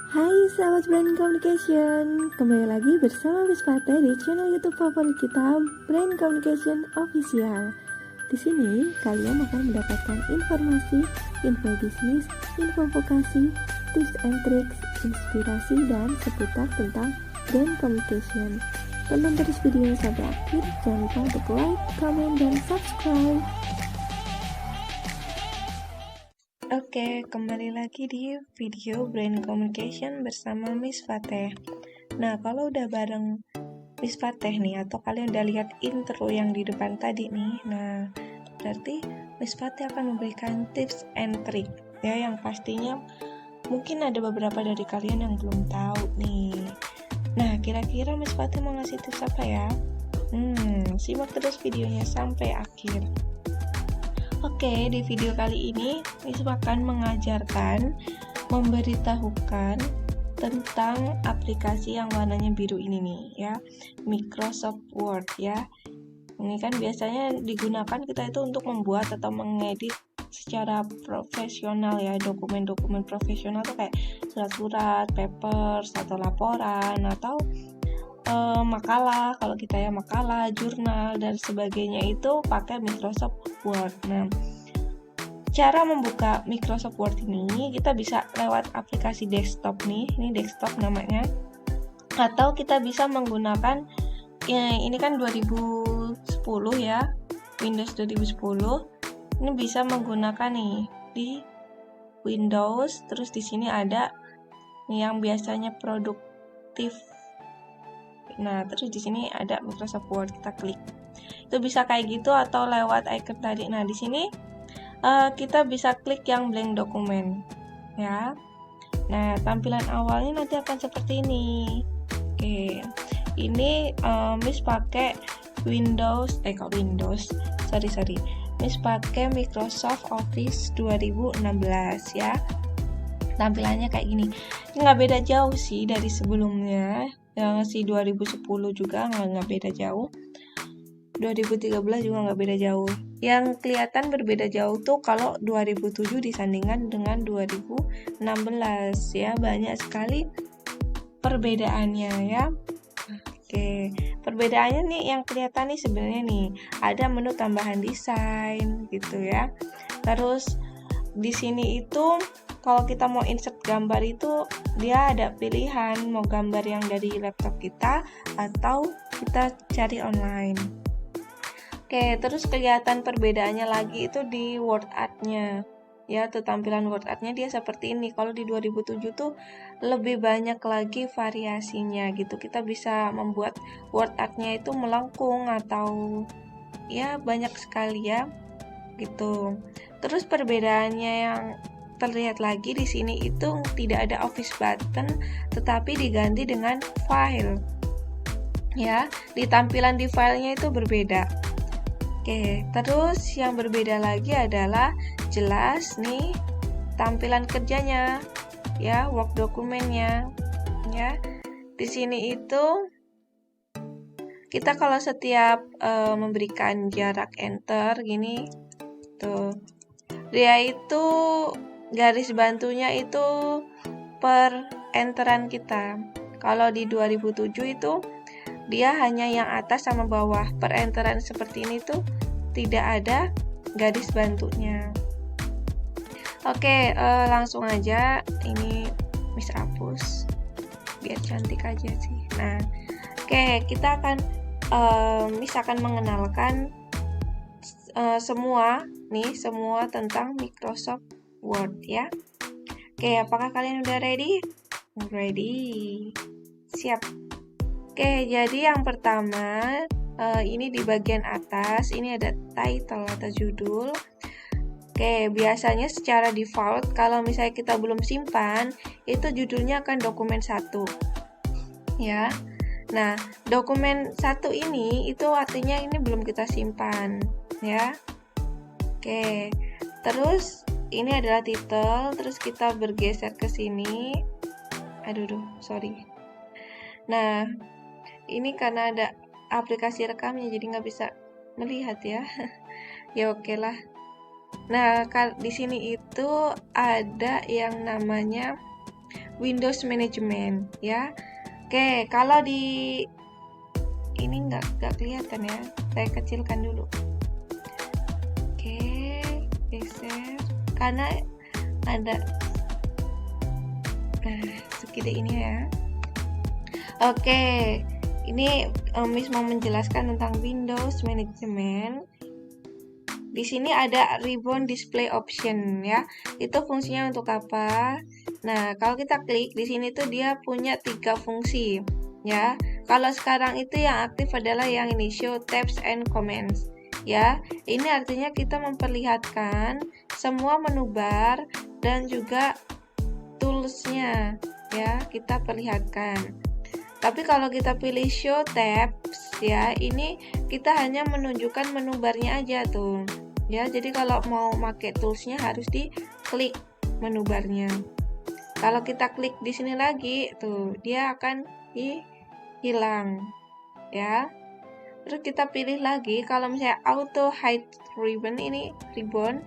Hai sahabat Brand Communication, kembali lagi bersama Miss Pate di channel YouTube favorit kita, Brand Communication Official. Di sini kalian akan mendapatkan informasi, info bisnis, info vokasi, tips and tricks, inspirasi dan seputar tentang brand communication. Tonton terus videonya sampai akhir, jangan lupa untuk like, comment, dan subscribe. Oke, kembali lagi di video Brand Communication bersama Miss Fateh. Nah, kalau udah bareng Miss Fateh nih, atau kalian udah lihat intro yang di depan tadi nih, nah, berarti Miss Fateh akan memberikan tips and trick, ya, yang pastinya mungkin ada beberapa dari kalian yang belum tahu nih. Nah, kira-kira Miss Fateh mau ngasih tips apa ya? Simak terus videonya sampai akhir. Oke, di video kali ini Miss akan mengajarkan, memberitahukan tentang aplikasi yang warnanya biru ini nih ya, Microsoft Word ya. Ini kan biasanya digunakan kita itu untuk membuat atau mengedit secara profesional ya, dokumen-dokumen profesional tuh kayak surat-surat, papers atau laporan atau makalah, kalau kita ya makalah, jurnal dan sebagainya itu pakai Microsoft Word. Nah, cara membuka Microsoft Word ini kita bisa lewat aplikasi desktop nih, ini desktop namanya, atau kita bisa menggunakan ini kan 2010 ya, Windows 2010. Ini bisa menggunakan nih di Windows, terus di sini ada nih yang biasanya produktif. Nah, terus di sini ada Microsoft Word, kita klik. Itu bisa kayak gitu atau lewat icon tadi. Nah, di sini kita bisa klik yang blank dokumen, ya. Nah, tampilan awalnya nanti akan seperti ini. Oke, ini Miss pakai Miss pakai Microsoft Office 2016 ya. Tampilannya kayak gini. Nggak beda jauh sih dari sebelumnya. Yang si 2010 juga nggak beda jauh, 2013 juga nggak beda jauh. Yang kelihatan berbeda jauh tuh kalau 2007 disandingkan dengan 2016 ya, banyak sekali perbedaannya ya. Oke, perbedaannya nih yang kelihatan nih sebenarnya nih ada menu tambahan desain gitu ya. Terus di sini itu kalau kita mau insert gambar itu dia ada pilihan mau gambar yang dari laptop kita atau kita cari online. Oke, terus kelihatan perbedaannya lagi itu di word art-nya. Ya, tuh tampilan word art-nya dia seperti ini. Kalau di 2007 tuh lebih banyak lagi variasinya gitu. Kita bisa membuat word art-nya itu melengkung atau ya banyak sekali ya gitu. Terus perbedaannya yang terlihat lagi di sini itu tidak ada office button tetapi diganti dengan file. Ya, di tampilan di filenya itu berbeda. Oke, terus yang berbeda lagi adalah jelas nih tampilan kerjanya, ya, work dokumennya, ya. Di sini itu kita kalau setiap memberikan jarak enter gini, tuh, dia itu garis bantunya itu per enteran kita. Kalau di 2007 itu dia hanya yang atas sama bawah. Per enteran seperti ini tuh tidak ada garis bantunya. Oke, langsung aja ini Miss hapus biar cantik aja sih. Nah, oke, kita akan Miss akan mengenalkan semua tentang Microsoft Word ya. Oke, apakah kalian udah ready? Ready. Siap. Oke, jadi yang pertama ini di bagian atas ini ada title atau judul. Oke, biasanya secara default kalau misalnya kita belum simpan, itu judulnya akan dokumen 1. Ya. Nah, dokumen 1 ini itu artinya ini belum kita simpan, ya. Oke. Terus ini adalah title, terus kita bergeser ke sini. Sorry. Nah, ini karena ada aplikasi rekamnya jadi nggak bisa melihat ya. Ya oke lah. Nah, di sini itu ada yang namanya Windows Management ya. Oke, kalau di ini nggak kelihatan ya, saya kecilkan dulu. Oke, geser karena ada segede ini ya. Oke, ini Miss mau menjelaskan tentang Windows Management. Di sini ada ribbon display option ya. Itu fungsinya untuk apa? Nah, kalau kita klik di sini tuh dia punya 3 fungsi ya. Kalau sekarang itu yang aktif adalah yang ini show tabs and comments ya. Ini artinya kita memperlihatkan semua menu bar dan juga toolsnya ya, kita perlihatkan. Tapi kalau kita pilih show tabs ya, ini kita hanya menunjukkan menu barnya aja tuh. Ya, jadi kalau mau pakai toolsnya harus diklik menu barnya. Kalau kita klik di sini lagi, tuh dia akan hilang, ya. Terus kita pilih lagi, kalau misalnya auto hide ribbon ini ribbon,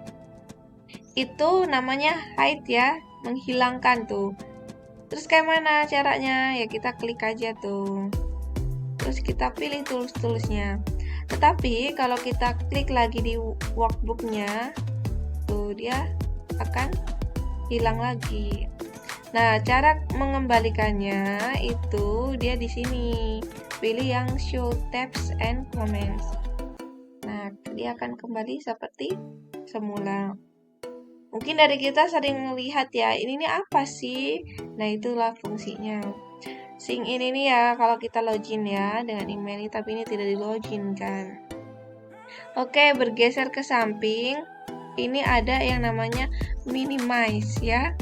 itu namanya hide ya, menghilangkan tuh. Terus kayak mana caranya? Ya kita klik aja tuh. Terus kita pilih tools-toolsnya. Tetapi kalau kita klik lagi di workbooknya, tuh dia akan hilang lagi. Nah, cara mengembalikannya itu dia di sini. Pilih yang show tabs and comments. Nah, dia akan kembali seperti semula. Mungkin dari kita sering melihat ya, ini nih apa sih? Nah, itulah fungsinya. Sign in ini ya, kalau kita login ya dengan email ini, tapi ini tidak di login kan. Oke, bergeser ke samping. Ini ada yang namanya minimize ya.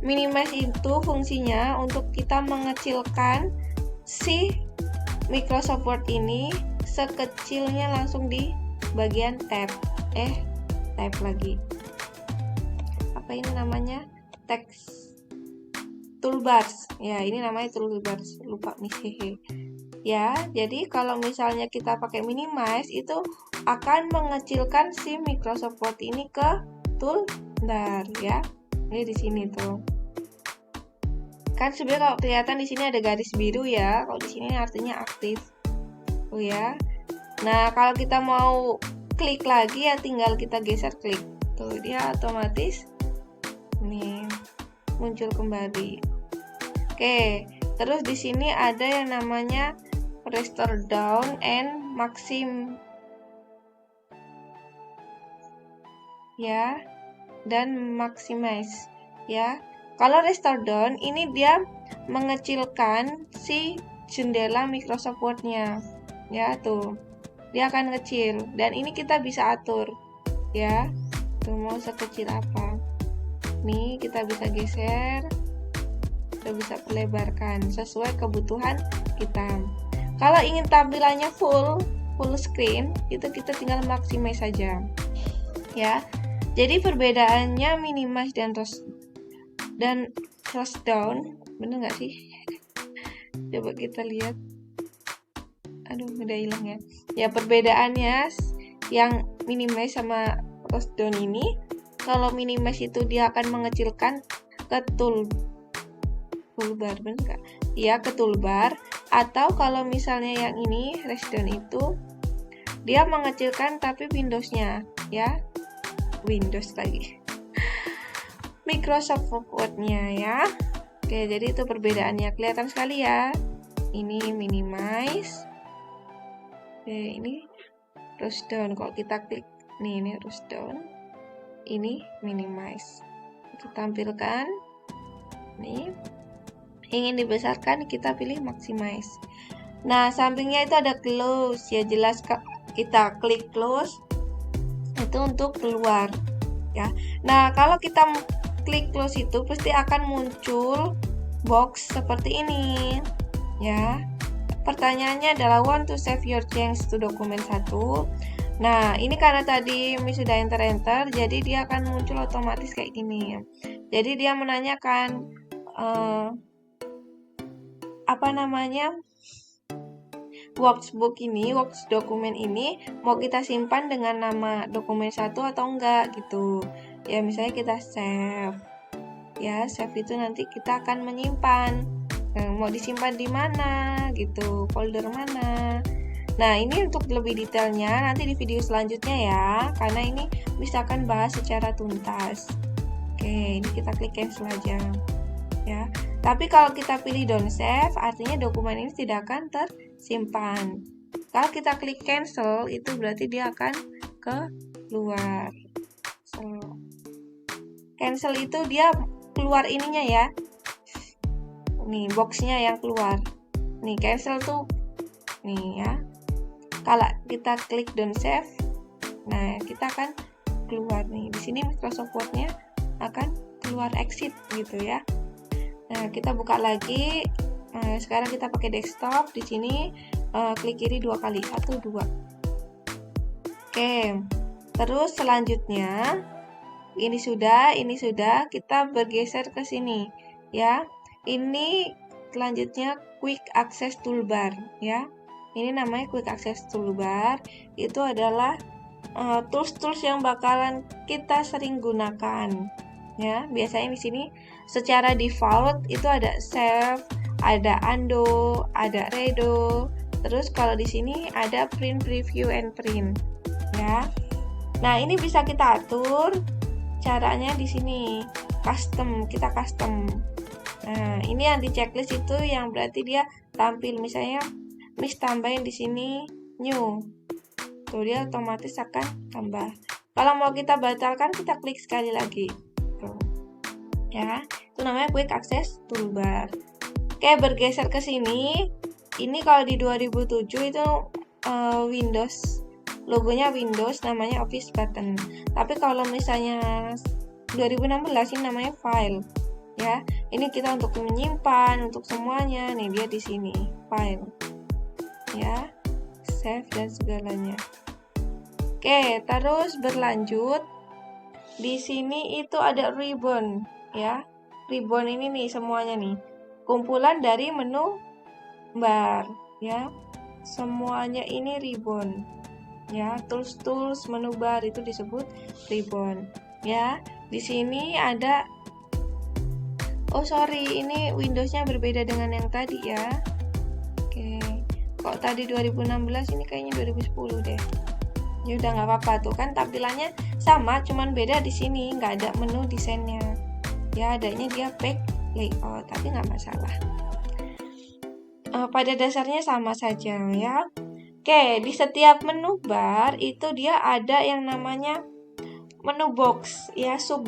Minimize itu fungsinya untuk kita mengecilkan si Microsoft Word ini sekecilnya langsung di bagian tab. Tab lagi. Apa ini namanya? Text toolbars. Ya, ini namanya toolbars. Lupa nih. Ya, jadi kalau misalnya kita pakai minimize itu akan mengecilkan si Microsoft Word ini ke toolbar ya. Ini di sini tuh. Kan sebenarnya kalau kelihatan di sini ada garis biru ya. Kalau di sini artinya aktif. Oh ya. Nah, kalau kita mau klik lagi ya tinggal kita geser klik. Tuh, dia otomatis nih muncul kembali. Oke, terus di sini ada yang namanya restore down and maxim ya, dan maximize ya. Kalau restore down ini dia mengecilkan si jendela Microsoft Word-nya ya, tuh dia akan kecil dan ini kita bisa atur ya, tuh mau sekecil apa. Nih kita bisa geser, kita bisa perlebarkan sesuai kebutuhan kita. Kalau ingin tampilannya full screen, itu kita tinggal maximize saja ya. Jadi perbedaannya minimize dan close down, bener nggak sih? Coba kita lihat. Aduh, udah hilang ya. Ya, perbedaannya yang minimize sama close down ini, kalau minimize itu dia akan mengecilkan ke toolbar, bener nggak? Ya, ke toolbar. Atau kalau misalnya yang ini rest down itu dia mengecilkan tapi Windows-nya ya. Windows lagi. Microsoft Word-nya ya. Oke, jadi itu perbedaannya. Kelihatan sekali ya. Ini minimize. Oke, ini close down. Kalau kita klik nih, ini close down. Ini minimize. Kita tampilkan. Nih. Ingin dibesarkan, kita pilih maximize. Nah, sampingnya itu ada close. Ya, jelas kita klik close. Itu untuk keluar. Ya. Nah, kalau kita klik close itu pasti akan muncul box seperti ini ya. Pertanyaannya adalah want to save your change to dokumen 1. Nah, ini karena tadi Miss sudah enter jadi dia akan muncul otomatis kayak gini. Jadi dia menanyakan workbook ini, works dokumen ini mau kita simpan dengan nama dokumen 1 atau enggak gitu. Ya, misalnya kita save Ya, save itu nanti kita akan menyimpan. Mau disimpan di mana gitu, folder mana. Nah, ini untuk lebih detailnya nanti di video selanjutnya ya, karena ini bisa akan bahas secara tuntas. Oke, ini kita klik cancel aja. Ya. Tapi kalau kita pilih don't save, artinya dokumen ini tidak akan tersimpan. Kalau kita klik cancel, itu berarti dia akan keluar. Cancel itu dia keluar ininya ya. Nih, boxnya yang keluar. Nih, cancel tuh nih ya. Kalau kita klik don't save, nah kita akan keluar nih. Di sini Microsoft Word-nya akan keluar exit gitu ya. Nah, kita buka lagi. Sekarang kita pakai desktop. Di sini klik kiri 2 kali, 1, 2. Oke. Terus selanjutnya ini sudah, kita bergeser ke sini ya. Ini selanjutnya quick access toolbar ya. Ini namanya quick access toolbar. Itu adalah tools-tools yang bakalan kita sering gunakan ya. Biasanya di sini secara default itu ada save, ada undo, ada redo. Terus kalau di sini ada print, preview, and print ya. Nah, ini bisa kita atur caranya di sini. Kita custom. Nah, ini yang di checklist itu yang berarti dia tampil, misalnya Miss tambahin di sini new. Tuh, dia otomatis akan tambah. Kalau mau kita batalkan, kita klik sekali lagi. Tuh. Ya, itu namanya quick access toolbar. Oke, bergeser ke sini. Ini kalau di 2007 itu Windows, logonya Windows, namanya Office button. Tapi kalau misalnya 2016 ini namanya file. Ya, ini kita untuk menyimpan, untuk semuanya. Nih dia di sini, file. Ya, save dan segalanya. Oke, terus berlanjut. Di sini itu ada ribbon, ya. Ribbon ini nih semuanya nih. Kumpulan dari menu bar, ya. Semuanya ini ribbon. Ya, tools menu bar itu disebut ribbon. Ya, di sini ada ini Windows-nya berbeda dengan yang tadi ya. Oke. Kok tadi 2016, ini kayaknya 2010 deh. Ya udah nggak apa-apa, tuh kan tampilannya sama, cuman beda di sini nggak ada menu desainnya. Ya, adanya dia pack layout, tapi nggak masalah. Pada dasarnya sama saja ya. Oke, di setiap menu bar itu dia ada yang namanya menu box ya, sub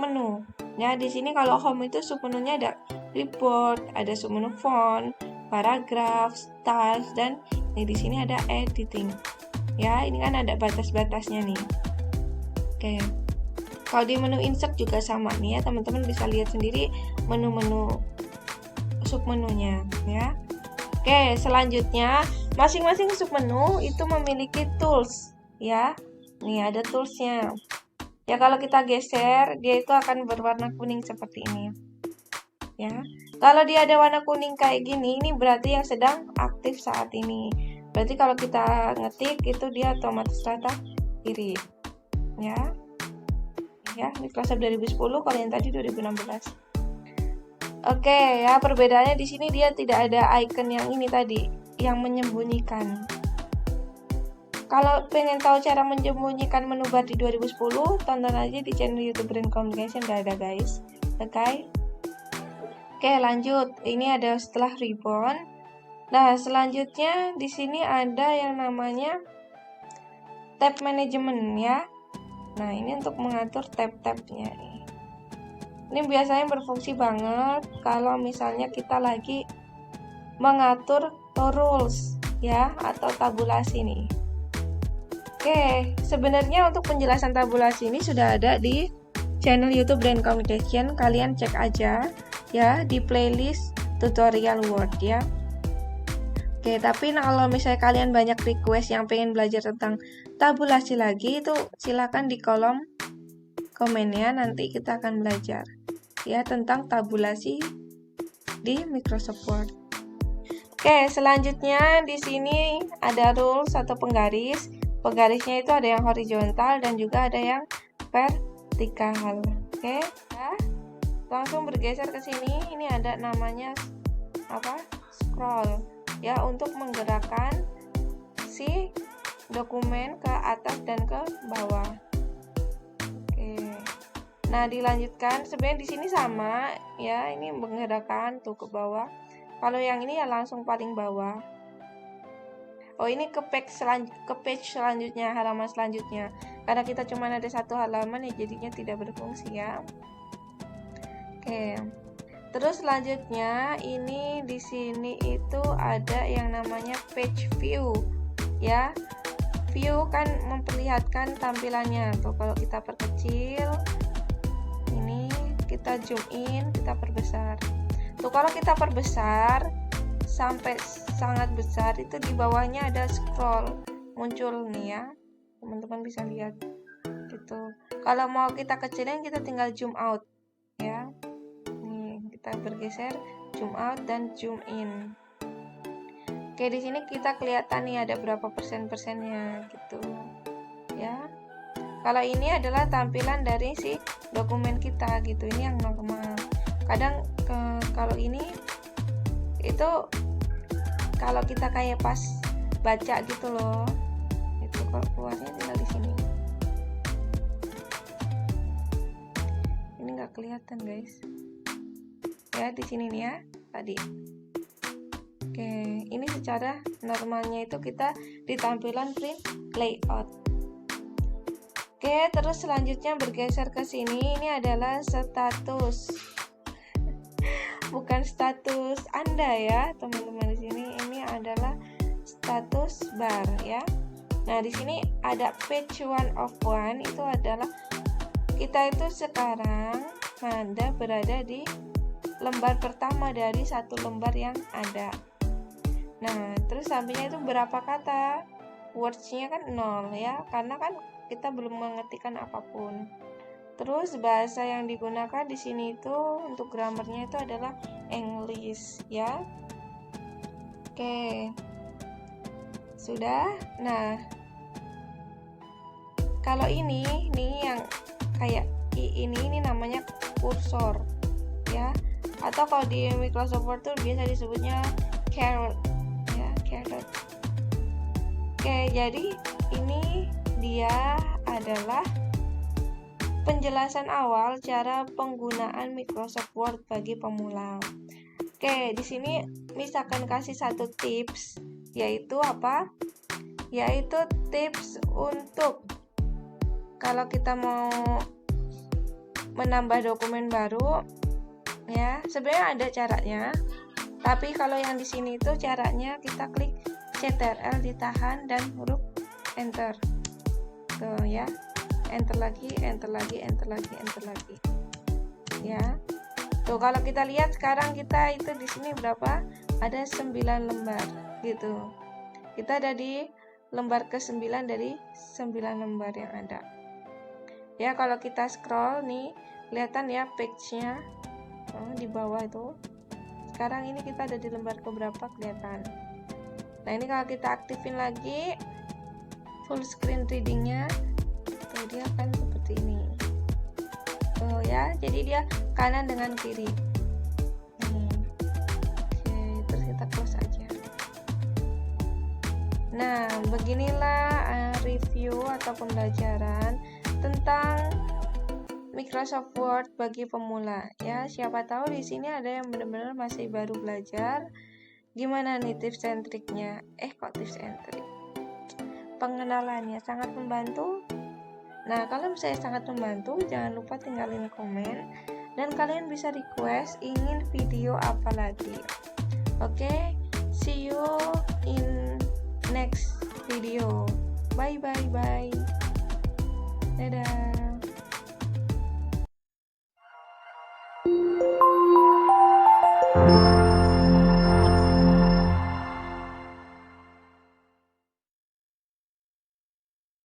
menu. Ya, di sini kalau home itu sub menunya ada report, ada sub menu font, paragraph, styles, dan di sini ada editing. Ya, ini kan ada batas-batasnya nih. Oke. Kalau di menu insert juga sama nih ya, teman-teman bisa lihat sendiri menu-menu submenunya ya. Oke, selanjutnya masing-masing submenu itu memiliki tools ya. Nih ada toolsnya. Ya, kalau kita geser, dia itu akan berwarna kuning seperti ini. Ya. Kalau dia ada warna kuning kayak gini, ini berarti yang sedang aktif saat ini. Berarti kalau kita ngetik itu dia otomatis rata kiri. Ya. Ya, Microsoft 2010, kalau yang tadi 2016. Oke, ya perbedaannya di sini dia tidak ada icon yang ini tadi, yang menyembunyikan. Kalau pengen tahu cara menyembunyikan menu bar di 2010, tonton aja di channel YouTube Brain Communication, udah ada guys. Oke. Oke, lanjut. Ini ada setelah ribbon. Nah, selanjutnya di sini ada yang namanya tab management ya. Nah, ini untuk mengatur tab-tabnya nih. Ini biasanya berfungsi banget kalau misalnya kita lagi mengatur rules ya, atau tabulasi nih. Oke, sebenarnya untuk penjelasan tabulasi ini sudah ada di channel YouTube Brain Communication. Kalian cek aja ya di playlist tutorial Word ya. Oke, tapi kalau misalnya kalian banyak request yang pengen belajar tentang tabulasi lagi, itu silakan di kolom komennya, nanti kita akan belajar ya tentang tabulasi di Microsoft Word. Oke, selanjutnya di sini ada rules atau penggaris. Penggarisnya itu ada yang horizontal dan juga ada yang vertikal. Oke, ya. langsung bergeser ke sini. Ini ada namanya scroll ya, untuk menggerakkan si dokumen ke atas dan ke bawah. Oke. Nah, dilanjutkan. Sebenarnya di sini sama ya, ini menggerakkan tuh ke bawah. Kalau yang ini ya langsung paling bawah. Oh, ini ke page selanjutnya, halaman selanjutnya. Karena kita cuma ada satu halaman ya, jadinya tidak berfungsi ya. Oke. Terus selanjutnya ini di sini itu ada yang namanya page view ya. View kan memperlihatkan tampilannya. Tuh kalau kita perkecil, ini kita zoom in, kita perbesar. Tuh kalau kita perbesar sampai sangat besar, itu di bawahnya ada scroll muncul nih ya. Teman-teman bisa lihat gitu. Kalau mau kita kecilin, kita tinggal zoom out ya. Nih, kita bergeser, zoom out dan zoom in. Oke, di sini kita kelihatan nih ada berapa persennya gitu ya. Kalau ini adalah tampilan dari si dokumen kita gitu, ini yang normal. Kadang kalau ini itu kalau kita kayak pas baca gitu loh, itu kalau keluarnya tinggal di sini. Ini nggak kelihatan guys ya, di sini nih ya tadi. Oke, ini secara normalnya itu kita di tampilan print layout. Oke, terus selanjutnya bergeser ke sini, ini adalah status. Bukan status Anda ya, teman-teman. Di sini ini adalah status bar ya. Nah, di sini ada page 1 of 1, itu adalah kita itu sekarang berada di lembar pertama dari satu lembar yang ada. Nah, terus sampingnya itu berapa kata? Words-nya kan 0 ya, karena kan kita belum mengetikkan apapun. Terus bahasa yang digunakan di sini itu untuk grammarnya itu adalah English ya. Oke. Sudah. Nah, kalau ini yang kayak ini namanya kursor ya. Atau kalau di Microsoft Word tuh biasa disebutnya caret. Oke, jadi ini dia adalah penjelasan awal cara penggunaan Microsoft Word bagi pemula. Oke, di sini misalkan kasih satu tips, yaitu apa? Yaitu tips untuk kalau kita mau menambah dokumen baru ya, sebenarnya ada caranya. Tapi kalau yang di sini itu caranya kita klik Ctrl, ditahan dan huruf enter. Tuh ya. Enter lagi. Ya. Tuh kalau kita lihat sekarang kita itu di sini berapa? Ada 9 lembar gitu. Kita ada di lembar ke-9 dari 9 lembar yang ada. Ya, kalau kita scroll nih, kelihatan ya page-nya di bawah itu. Sekarang ini kita ada di lembar keberapa kelihatan. Nah, ini kalau kita aktifin lagi full screen reading-nya, tuh dia akan seperti ini. Tuh ya, jadi dia kanan dengan kiri. Oke, terus kita close aja. Nah, beginilah review atau pembelajaran tentang Microsoft Word bagi pemula ya. Siapa tahu di sini ada yang benar-benar masih baru belajar. Gimana nih tips and triknya? Kok tips and trik? Pengenalannya sangat membantu. Nah, kalau misalnya sangat membantu, jangan lupa tinggalin komen dan kalian bisa request ingin video apa lagi. Oke, see you in next video. Bye. Dadah.